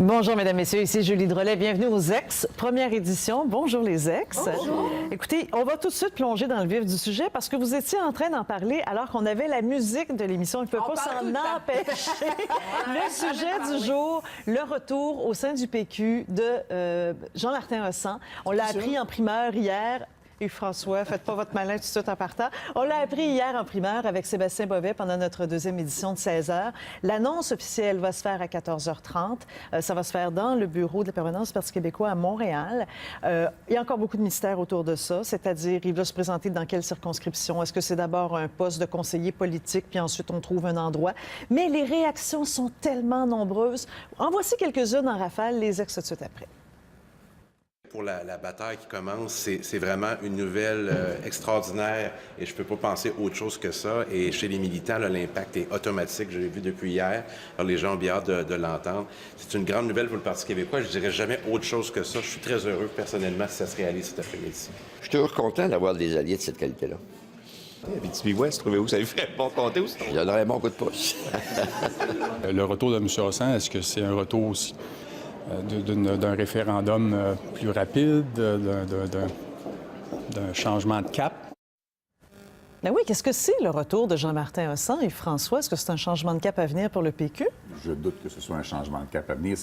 Bonjour, mesdames, messieurs, ici Julie Drolet. Bienvenue aux Ex, première édition. Bonjour, les Ex. Bonjour. Écoutez, on va tout de suite plonger dans le vif du sujet parce que vous étiez en train d'en parler alors qu'on avait la musique de l'émission. Il ne peut pas s'en empêcher. Le sujet du jour, le retour au sein du PQ de Jean-Martin Hossan. On l'a appris en primeur hier. Et François, faites pas votre malin tout de suite en partant. On l'a appris hier en primeur avec Sébastien Bovet pendant notre deuxième édition de 16h. L'annonce officielle va se faire à 14h30. Ça va se faire dans le bureau de la permanence du Parti québécois à Montréal. Il y a encore beaucoup de mystères autour de ça, c'est-à-dire il va se présenter dans quelle circonscription? Est-ce que c'est d'abord un poste de conseiller politique, puis ensuite on trouve un endroit? Mais les réactions sont tellement nombreuses. En voici quelques-unes en rafale, les Ex tout de suite après. Pour la bataille qui commence, c'est vraiment une nouvelle extraordinaire et je ne peux pas penser autre chose que ça. Et chez les militants, l'impact est automatique. Je l'ai vu depuis hier. Alors, les gens ont bien hâte de l'entendre. C'est une grande nouvelle pour le Parti québécois. Je ne dirais jamais autre chose que ça. Je suis très heureux, personnellement, si ça se réalise cet après-midi. Je suis toujours content d'avoir des alliés de cette qualité-là. Abitibi-Ouest, trouvez-vous que ça lui fait bon compter aussi? Je donnerais un bon coup de pouce. Le retour de M. Hossan, est-ce que c'est un retour aussi d'un référendum plus rapide, d'un changement de cap? Ben oui, qu'est-ce que c'est le retour de Jean-Martin Hossan et François? Est-ce que c'est un changement de cap à venir pour le PQ? Je doute que ce soit un changement de cap à venir.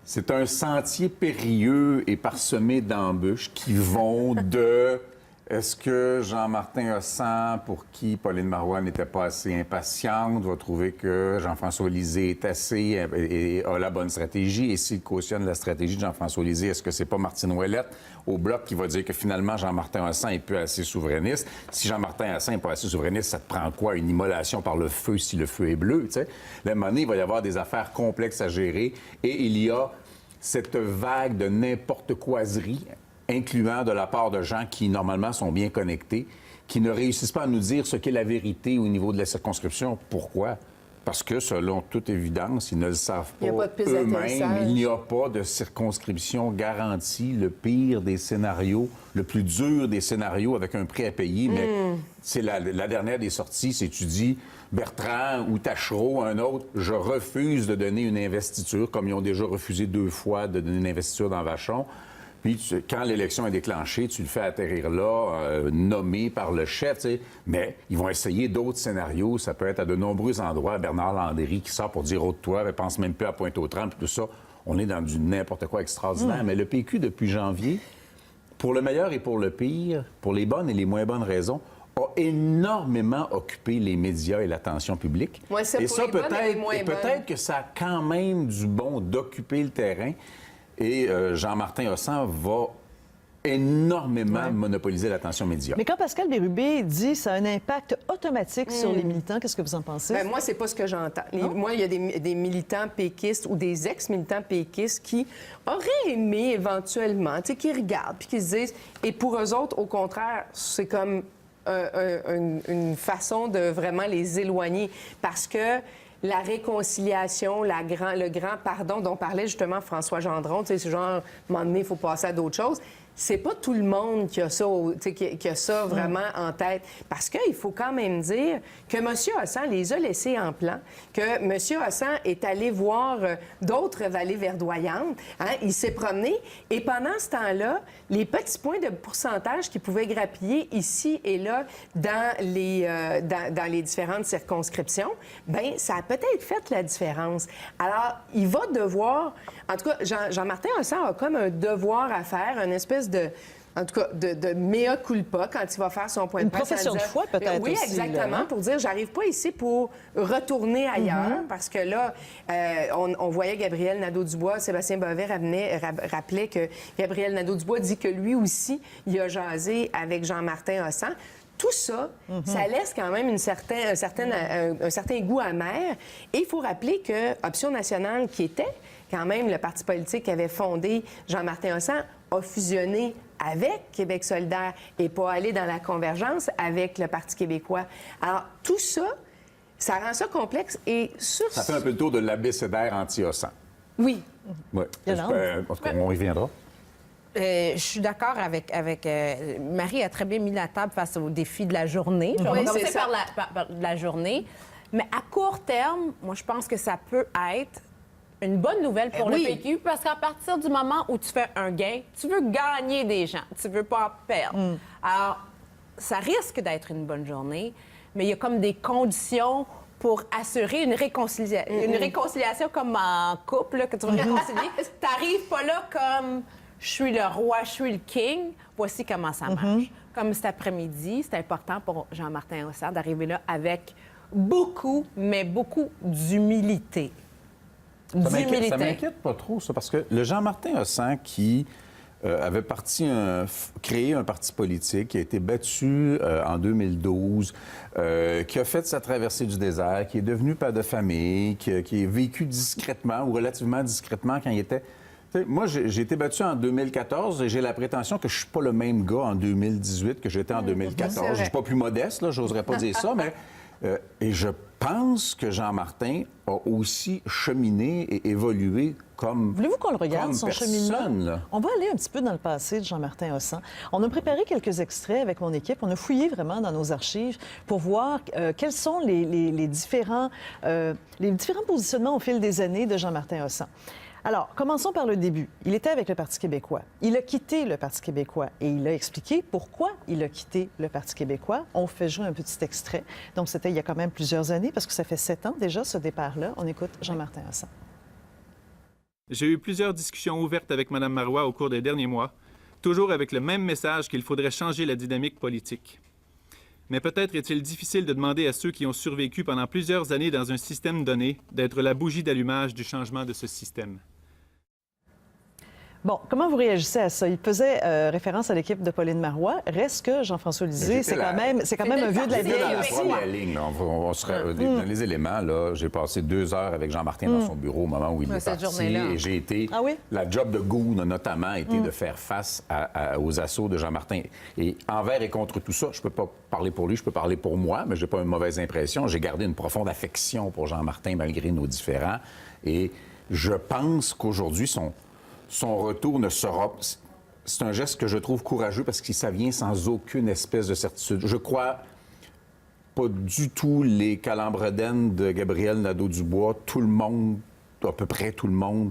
C'est un sentier périlleux et parsemé d'embûches qui vont de... Est-ce que Jean-Martin Hossan, pour qui Pauline Marois n'était pas assez impatiente, va trouver que Jean-François Lisée est assez et a la bonne stratégie? Et s'il cautionne la stratégie de Jean-François Lisée, est-ce que c'est pas Martine Ouellette au Bloc qui va dire que finalement Jean-Martin Hossan est plus assez souverainiste? Si Jean-Martin Hossan n'est pas assez souverainiste, ça te prend quoi? Une immolation par le feu si le feu est bleu, tu sais? Là, à un moment donné, il va y avoir des affaires complexes à gérer et il y a cette vague de n'importe quoiserie incluant de la part de gens qui, normalement, sont bien connectés, qui ne réussissent pas à nous dire ce qu'est la vérité au niveau de la circonscription. Pourquoi? Parce que, selon toute évidence, ils ne le savent pas eux-mêmes. Il n'y a pas de circonscription garantie, le pire des scénarios, le plus dur des scénarios avec un prix à payer. Mais c'est la dernière des sorties, c'est tu dis, Bertrand ou Tachereau, un autre, je refuse de donner une investiture, comme ils ont déjà refusé 2 fois de donner une investiture dans Vachon. Puis, quand l'élection est déclenchée, tu le fais atterrir là, nommé par le chef, tu sais. Mais ils vont essayer d'autres scénarios. Ça peut être à de nombreux endroits. Bernard Landry qui sort pour dire « Oh, de toi », elle pense même plus à Pointe-aux-Trembles, puis tout ça. On est dans du n'importe quoi extraordinaire. Mais le PQ, depuis janvier, pour le meilleur et pour le pire, pour les bonnes et les moins bonnes raisons, a énormément occupé les médias et l'attention publique. Ouais, et ça, peut-être que ça a quand même du bon d'occuper le terrain. Et Jean-Martin Hossan va énormément monopoliser l'attention média. Mais quand Pascal Bérubé dit que ça a un impact automatique sur les militants, qu'est-ce que vous en pensez? Bien, moi, c'est pas ce que j'entends. Moi, il y a des militants péquistes ou des ex-militants péquistes qui auraient aimé éventuellement, tu sais, qui regardent puis qui se disent... Et pour eux autres, au contraire, c'est comme une façon de vraiment les éloigner parce que la réconciliation, le grand pardon dont parlait justement François Gendron, tu sais, c'est genre, à un moment donné, il faut passer à d'autres choses. C'est pas tout le monde qui a ça, qui a ça vraiment en tête. Parce qu'il faut quand même dire que M. Hossan les a laissés en plan, que M. Hossan est allé voir d'autres vallées verdoyantes. Hein? Il s'est promené. Et pendant ce temps-là, les petits points de pourcentage qu'il pouvait grappiller ici et là dans les différentes circonscriptions, bien, ça a peut-être fait la différence. Alors, il va devoir... En tout cas, Jean-Martin Hossan a comme un devoir à faire, une espèce en tout cas, de mea culpa quand il va faire son point de presse. Une profession de foi, peut-être. Oui, aussi, exactement, là, pour dire, j'arrive pas ici pour retourner ailleurs, parce que là, on voyait Gabriel Nadeau-Dubois, Sébastien Bovet rappelait que Gabriel Nadeau-Dubois dit que lui aussi, il a jasé avec Jean-Martin Hossan. Tout ça, ça laisse quand même un certain goût amer. Et il faut rappeler que Option nationale, qui était quand même le parti politique qui avait fondé Jean-Martin Hossan, a fusionné avec Québec solidaire et pas allé dans la convergence avec le Parti québécois. Alors, tout ça, ça rend ça complexe. Et ça fait un peu le tour de l'abécédaire anti-Hossan. Oui. Oui. En tout cas, on y reviendra. Je suis d'accord avec Marie a très bien mis la table face au défi de la journée. On va commencer par la journée. Mais à court terme, moi, je pense que ça peut être une bonne nouvelle pour oui. le PQ parce qu'à partir du moment où tu fais un gain, tu veux gagner des gens, tu veux pas en perdre. Alors, ça risque d'être une bonne journée, mais il y a comme des conditions pour assurer une réconciliation comme en couple, là, que tu vas réconcilier. T'arrives pas là comme je suis le roi, je suis le king. Voici comment ça marche. Comme cet après-midi, c'est important pour Jean-Martin Hossan d'arriver là avec beaucoup, mais beaucoup d'humilité. Ça m'inquiète pas trop, ça, parce que le Jean-Martin Hossan qui avait créé un parti politique, qui a été battu en 2012, qui a fait sa traversée du désert, qui est devenu père de famille, qui a vécu discrètement ou relativement discrètement quand il était... T'sais, moi, j'ai été battu en 2014 et j'ai la prétention que je suis pas le même gars en 2018 que j'étais en 2014. Je suis pas plus modeste, là, j'oserais pas dire ça, mais... et je pense que Jean-Martin a aussi cheminé et évolué comme Voulez-vous qu'on le regarde, son cheminement? là. On va aller un petit peu dans le passé de Jean-Martin Hossan. On a préparé quelques extraits avec mon équipe. On a fouillé vraiment dans nos archives pour voir quels sont les différents positionnements au fil des années de Jean-Martin Hossan. Alors, commençons par le début. Il était avec le Parti québécois. Il a quitté le Parti québécois et il a expliqué pourquoi il a quitté le Parti québécois. On fait jouer un petit extrait. Donc, c'était il y a quand même plusieurs années, parce que ça fait 7 ans déjà, ce départ-là. On écoute Jean-Martin Hossan. J'ai eu plusieurs discussions ouvertes avec Mme Marois au cours des derniers mois, toujours avec le même message qu'il faudrait changer la dynamique politique. Mais peut-être est-il difficile de demander à ceux qui ont survécu pendant plusieurs années dans un système donné d'être la bougie d'allumage du changement de ce système. Bon, comment vous réagissez à ça? Il faisait référence à l'équipe de Pauline Marois. Reste que Jean-François Lisée, c'est quand même un vieux de la vieille Dans aussi. la première ligne, là, on serait, dans les éléments, là, j'ai passé 2 heures avec Jean-Martin dans son bureau au moment où il est cette parti. journée-là. Et j'ai été... Ah oui? La job de goon a notamment été de faire face aux assauts de Jean-Martin. Et envers et contre tout ça, je peux pas parler pour lui, je peux parler pour moi, mais j'ai pas une mauvaise impression. J'ai gardé une profonde affection pour Jean-Martin malgré nos différends. Et je pense qu'aujourd'hui, son retour ne sera... C'est un geste que je trouve courageux parce que ça vient sans aucune espèce de certitude. Je crois pas du tout les calembredaines de Gabriel Nadeau-Dubois. Tout le monde, à peu près tout le monde,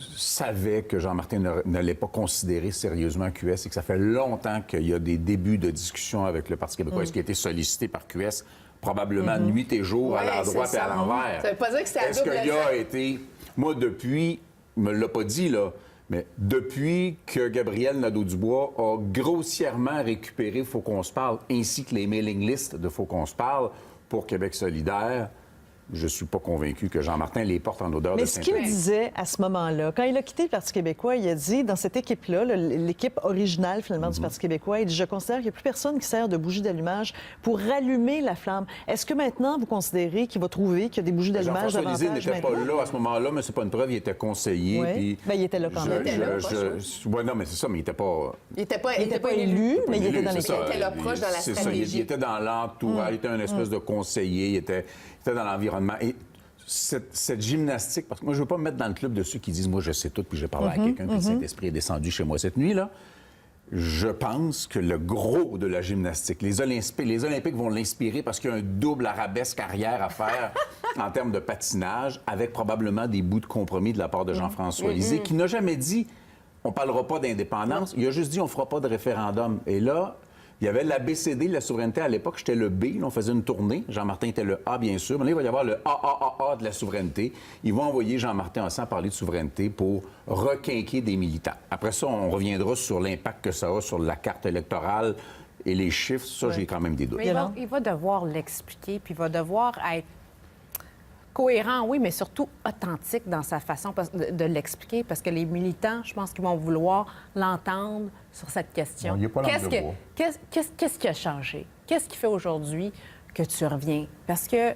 savait que Jean-Martin n'allait pas considérer sérieusement QS et que ça fait longtemps qu'il y a des débuts de discussion avec le Parti québécois. Est-ce qu'il a été sollicité par QS? Probablement nuit et jour, à l'endroit et à l'envers. Ça veut pas dire que c'était à Est-ce double qu'il a été... Moi, depuis... Il me l'a pas dit, là, mais depuis que Gabriel Nadeau-Dubois a grossièrement récupéré Faut qu'on se parle, ainsi que les mailing lists de Faut qu'on se parle pour Québec solidaire, je suis pas convaincu que Jean-Martin les porte en odeur de Mais ce qu'il disait à ce moment-là, quand il a quitté le Parti québécois, il a dit, dans cette équipe-là, l'équipe originale, finalement, du Parti québécois, il dit, je considère qu'il n'y a plus personne qui sert de bougie d'allumage pour rallumer la flamme. Est-ce que maintenant, vous considérez qu'il va trouver qu'il y a des bougies d'allumage Jean-François Lisée davantage n'était pas maintenant? là à ce moment-là, mais c'est pas une preuve, il était conseiller. Oui. Puis Ben, il était là quand même. Oui, non, mais c'est ça, mais il n'était pas... Il n'était pas, Il n'était pas élu, mais il était dans c'est l'équipe. ça. Il était là proche dans la C'est ça, stratégie. il était dans l'entourage, il était un espèce de conseiller, il était dans l'environnement. Et cette gymnastique, parce que moi, je ne veux pas me mettre dans le club de ceux qui disent « moi, je sais tout, puis j'ai parlé à quelqu'un, puis le Saint-Esprit est descendu chez moi cette nuit-là ». Je pense que le gros de la gymnastique, les Olympiques vont l'inspirer parce qu'il y a un double arabesque arrière à faire en termes de patinage, avec probablement des bouts de compromis de la part de Jean-François Lisée, qui n'a jamais dit « on ne parlera pas d'indépendance », il a juste dit « on ne fera pas de référendum ». Et là, il y avait l'ABCD de la souveraineté à l'époque, j'étais le B, là, on faisait une tournée. Jean-Martin était le A, bien sûr. Mais là, il va y avoir le AAAA de la souveraineté. Ils vont envoyer Jean-Martin Hossan parler de souveraineté pour requinquer des militants. Après ça, on reviendra sur l'impact que ça a sur la carte électorale et les chiffres. Ça, j'ai quand même des doutes. Mais il va devoir l'expliquer, puis il va devoir être cohérent, oui, mais surtout authentique dans sa façon de l'expliquer, parce que les militants, je pense qu'ils vont vouloir l'entendre sur cette question. Non, il y a pas langue de bois. Qu'est-ce qui a changé? Qu'est-ce qui fait aujourd'hui que tu reviens? Parce que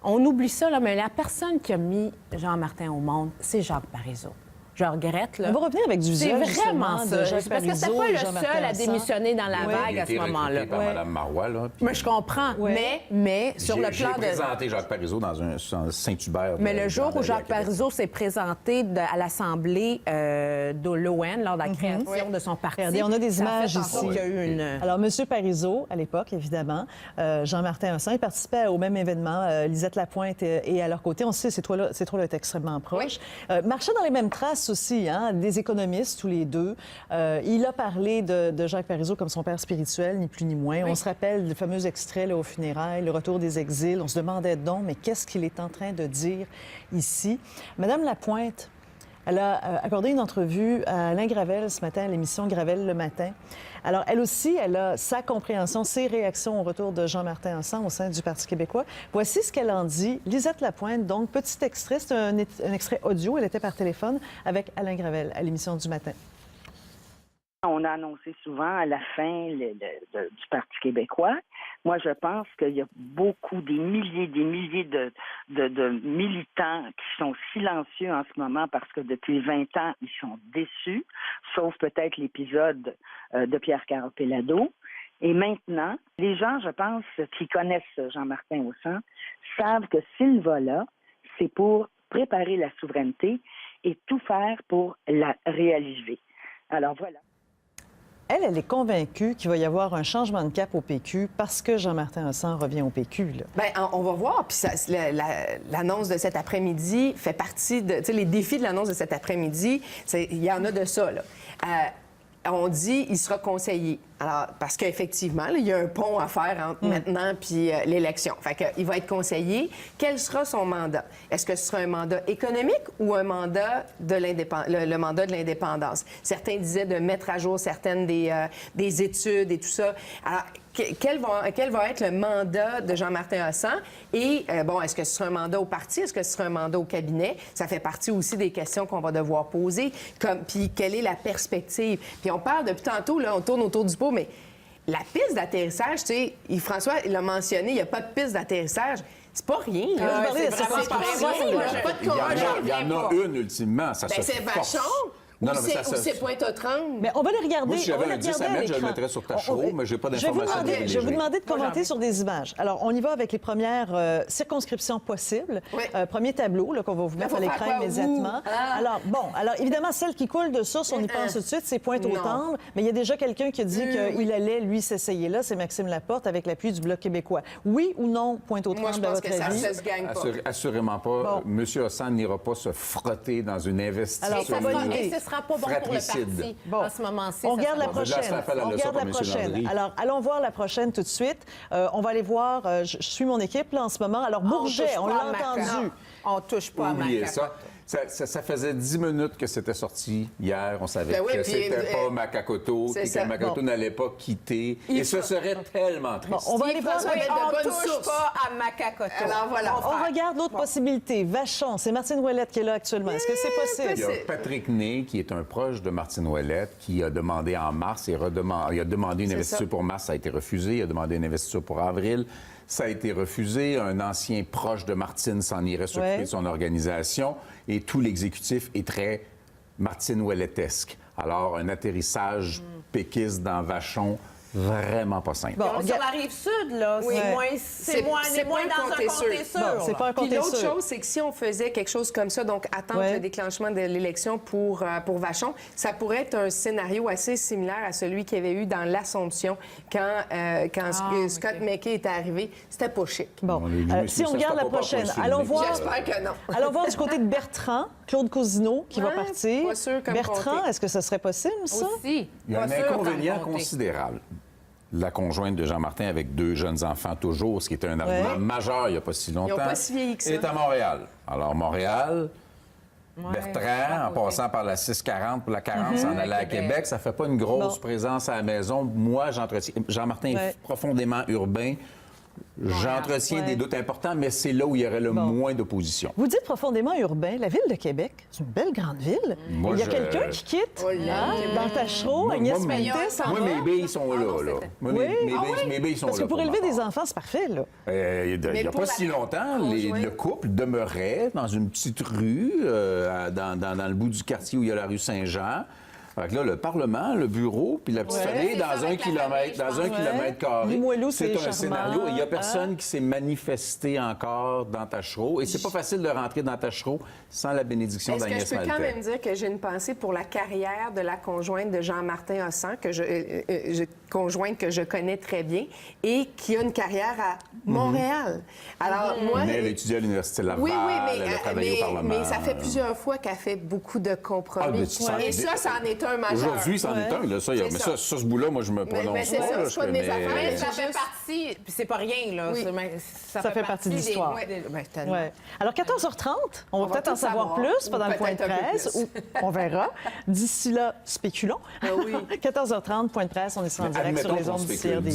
on oublie ça, là, mais la personne qui a mis Jean-Martin au monde, c'est Jacques Parizeau. je regrette. Là. On va revenir avec du C'est viol, vraiment justement, ça. de Jacques Parce que c'était Parizeau pas et le Jean-Martin seul à Vincent. démissionner dans la Ouais. vague Il a à ce été moment-là. recruté par Mme Marois, là. puis Moi, je comprends. Ouais. Mais sur le j'ai plan de... présenté Jacques Parizeau dans un Saint-Hubert. Mais le jour où Jacques Québec. Parizeau s'est présenté à l'Assemblée de l'ON lors de la création de son parti. Regardez, on a des ça images fait en sorte ici. qu'il y a eu une... Alors, M. Parizeau, à l'époque, évidemment, Jean-Martin Vincent, il participait au même événement. Lisette Lapointe et à leur côté. On sait, ces trois-là est extrêmement proche. Marchaient dans les mêmes traces aussi, hein, des économistes, tous les deux. Il a parlé de Jacques Parizeau comme son père spirituel, ni plus ni moins. On se rappelle le fameux extrait là, aux funérailles, le retour des exils. On se demandait donc, mais qu'est-ce qu'il est en train de dire ici? Madame Lapointe, elle a accordé une entrevue à Alain Gravel ce matin, à l'émission Gravel le matin. Alors, elle aussi, elle a sa compréhension, ses réactions au retour de Jean-Martin Vincent au sein du Parti québécois. Voici ce qu'elle en dit. Lisette Lapointe, donc, petit extrait, c'est un extrait audio. Elle était par téléphone avec Alain Gravel à l'émission du matin. On a annoncé souvent à la fin du Parti québécois. Moi, je pense qu'il y a des milliers de militants qui sont silencieux en ce moment parce que depuis 20 ans, ils sont déçus, sauf peut-être l'épisode de Pierre-Carl Péladeau. Et maintenant, les gens, je pense, qui connaissent Jean-Martin Vincent, savent que s'il va là, c'est pour préparer la souveraineté et tout faire pour la réaliser. Alors voilà. Elle est convaincue qu'il va y avoir un changement de cap au PQ parce que Jean-Martin Vincent revient au PQ. Là. Bien, on va voir. Puis l'annonce de cet après-midi fait partie de... Tu sais, les défis de l'annonce de cet après-midi, il y en a de ça, là. On dit il sera conseiller. Alors, parce qu'effectivement, il y a un pont à faire entre maintenant puis l'élection. Fait qu'il va être conseiller. Quel sera son mandat? Est-ce que ce sera un mandat économique ou un mandat le mandat de l'indépendance? Certains disaient de mettre à jour certaines des études et tout ça. Alors, quel va être le mandat de Jean-Martin Vincent? Et, est-ce que ce sera un mandat au parti? Est-ce que ce sera un mandat au cabinet? Ça fait partie aussi des questions qu'on va devoir poser. Puis, quelle est la perspective? Puis, on parle depuis tantôt, là, on tourne autour du pot, mais la piste d'atterrissage, tu sais, François l'a mentionné, il n'y a pas de piste d'atterrissage. C'est pas rien, là. Il y en a une, ultimement. Ça se c'est force. Vachon. Ou c'est Pointe-aux-Trembles? Mais on va les regarder. Moi, si j'avais un 10 à mettre, je le l'écran. mettrais sur Tachereau, mais je n'ai pas Je vais d'informations. je vais vous demander de commenter sur des images. Alors, on y va avec les premières circonscriptions possibles. Oui. Premier tableau qu'on va vous mettre à l'écran immédiatement. Alors, évidemment, celle qui coule de source, on y pense tout de suite, c'est Pointe-aux-Trembles. Mais il y a déjà quelqu'un qui a dit qu'il allait, lui, s'essayer là. C'est Maxime Laporte avec l'appui du Bloc québécois. Oui ou non, Pointe-aux-Trembles, à votre avis? Moi, je pense que ça se gagne pas. Assurément pas. M. Hassan n'ira pas se frotter dans une investiture. Alors, c'est bonne idée. Et ce sera pas bon pour le parti en ce moment-ci. On regarde la prochaine. On regarde la prochaine. Alors, allons voir la prochaine tout de suite. On va aller voir. Je suis mon équipe là en ce moment. Alors, Bourget, on l'a entendu. On touche pas à Oubliez Macacotte. ça faisait 10 minutes que c'était sorti hier. On savait que c'était pas Macacoto, que Macacoto n'allait pas quitter. Et ce serait tellement triste. On va aller voir. On touche pas à Macacoto. Alors, voilà. On regarde l'autre possibilité. Vachon, c'est Martine Ouellette qui est là actuellement. Est-ce que c'est possible? Il y a Patrick Ney, qui est un proche de Martine Ouellette, qui a demandé en mars, il a demandé une investiture pour mars, ça a été refusé. Il a demandé une investiture pour avril. Ça a été refusé. Un ancien proche de Martine s'en irait s'occuper de son organisation. Et tout l'exécutif est très Martine Ouellettesque. Alors, un atterrissage péquiste dans Vachon, vraiment pas simple. Bon, sur la rive sud, là, c'est moins dans un comté sûr. C'est pas un Puis comté l'autre sûr. chose, c'est que si on faisait quelque chose comme ça, donc attendre le déclenchement de l'élection pour Vachon, ça pourrait être un scénario assez similaire à celui qu'il y avait eu dans l'Assomption quand Scott McKay était arrivé. C'était pas chic. Bon, si on regarde la prochaine, allons voir. J'espère que non. Allons voir du côté de Bertrand, Claude Cousineau qui va partir. pas sûr comme Bertrand, comté. est-ce que ça serait possible, ça? Aussi. Il y a un Pas sûr inconvénient comme comté. considérable. La conjointe de Jean-Martin avec 2 jeunes enfants toujours, ce qui était un argument majeur il n'y a pas si longtemps. Ils n'ont pas si vieilli que ça. est à Montréal. Alors, Montréal, Bertrand, en passant par la 640 pour la 40, s'en aller à Québec, ça fait pas une grosse présence à la maison. Moi, j'entretiens. Jean-Martin est profondément urbain. J'entretiens des doutes importants, mais c'est là où il y aurait le moins d'opposition. Vous dites profondément urbain. La ville de Québec, c'est une belle grande ville. Moi, il y a je- quelqu'un qui quitte dans Tachereau, Moi, Agnès moi, Maltais s'en Moi, va. mes billes sont là. Moi, Oui? mes billes sont Parce là. que pour ma élever part. des enfants, c'est parfait, là. Il n'y a pour pas la si longtemps, conjointe. le couple demeurait dans une petite rue, dans le bout du quartier où il y a la rue Saint-Jean. Fait que là, le Parlement, le bureau, puis la petite famille, c'est ça, dans un avec la famille, kilomètre, je dans pense. un kilomètre carré. Limoilou, c'est un charmant. scénario. Il n'y a personne qui s'est manifesté encore dans Tachereau. Et c'est pas facile de rentrer dans Tachereau sans la bénédiction Est-ce que je d'Agnès peux quand Maltais. même dire que j'ai une pensée pour la carrière de la conjointe de Jean-Martin Hossan, conjointe que je connais très bien, et qui a une carrière à Montréal. Alors, moi... Mais elle étudie à l'Université Laval, Oui, elle a travaillé au Parlement. mais ça fait plusieurs fois qu'elle fait beaucoup de Ah, compromis. mais ça, Et ça en est un majeur. Aujourd'hui, c'en est un. Là, ça, C'est mais ça. ce bout-là, moi, je me prononce mais c'est pas. ça, là, c'est pas de mes affaires, Mais mais ça c'est fait juste- partie, puis c'est pas rien, là. Oui. Ça fait partie de des- l'histoire. tellement. Ouais. Alors, 14h30, on va va peut-être en tout savoir savoir, plus ou pendant le point de peut-être un peu presse, plus. ou on verra. D'ici là, spéculons. Ah oui. 14h30, point de presse, on est en Mais direct sur admettons les qu'on ondes du spécule. CRD.